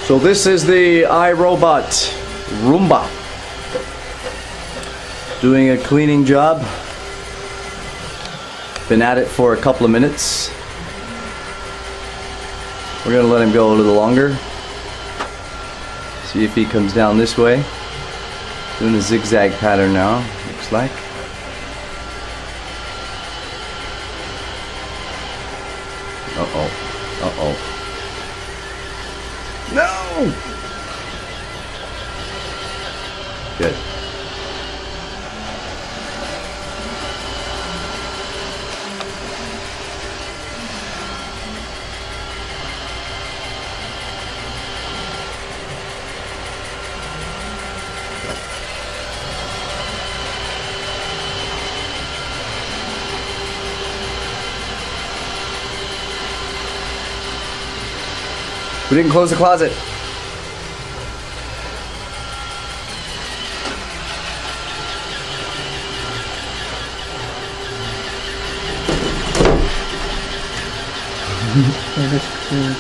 So this is the iRobot Roomba doing a cleaning job. Been at it for a couple of minutes. We're gonna let him go a little longer. See if he comes down this way. Doing a zigzag pattern now, looks like. Uh-oh. Uh-oh. No! Good. We didn't close the closet.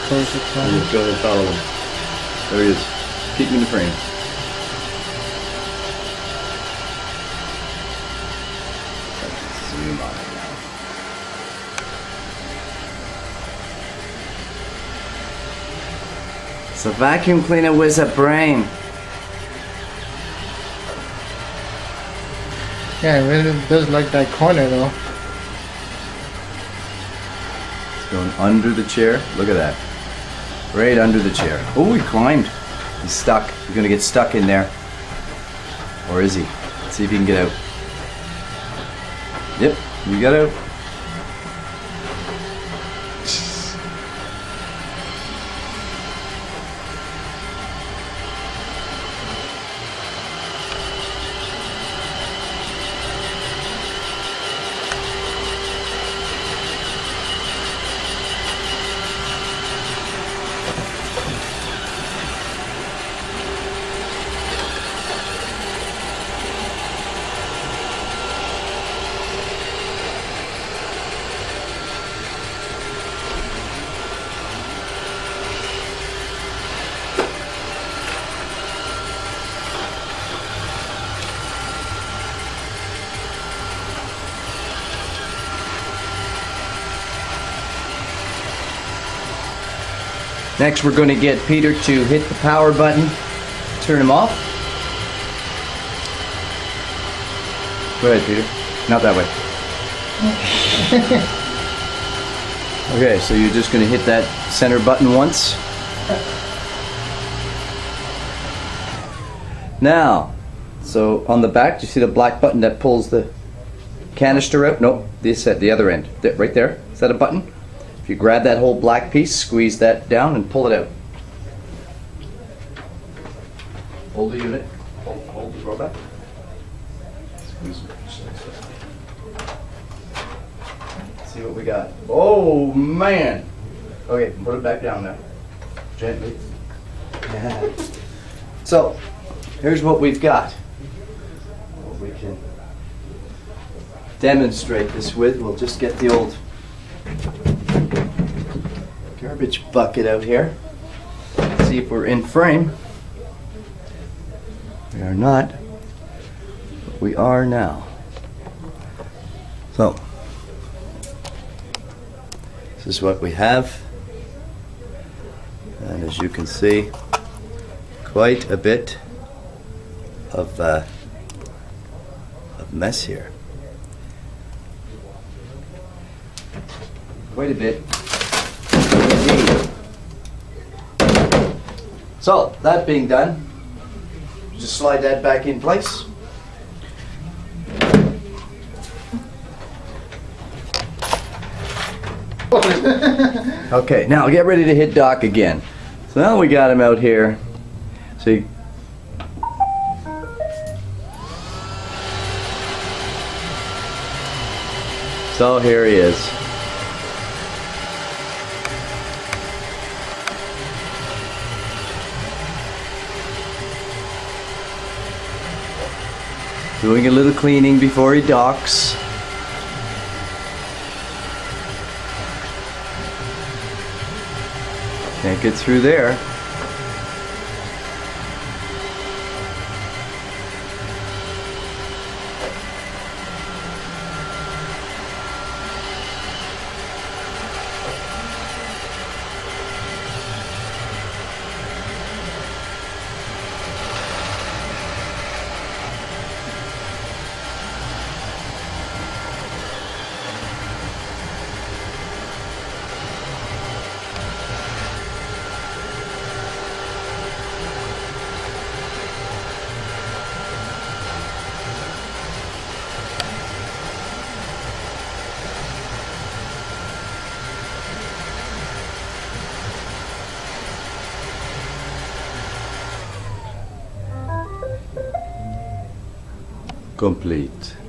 Close the closet. Go ahead, follow him. There he is. Keep him in the frame. Zoom on it now. It's a vacuum cleaner with a brain. Yeah, it really does like that corner though. It's going under the chair. Look at that. Right under the chair. Oh, he climbed. He's stuck. He's gonna get stuck in there. Or is he? Let's see if he can get out. Yep, you got out. Next, we're going to get Peter to hit the power button, turn him off. Go ahead, Peter. Not that way. Okay, so you're just going to hit that center button once. Now, so on the back, do you see the black button that pulls the canister out? Nope, this at the other end. Right there. Is that a button? If you grab that whole black piece, squeeze that down and pull it out. Hold the unit. Hold the robot. Squeeze it. See what we got. Oh man! Okay, put it back down now. Gently. Yeah. So, here's what we've got. What we can demonstrate this with. We'll just get the old garbage bucket out here. See if we're in frame. We are not, but we are now. So, this is what we have. And as you can see, quite a bit of mess here. Quite a bit. So, that being done, just slide that back in place. Okay, now get ready to hit dock again. So now we got him out here. See? So here he is. Doing a little cleaning before he docks. Can't get through there. complete.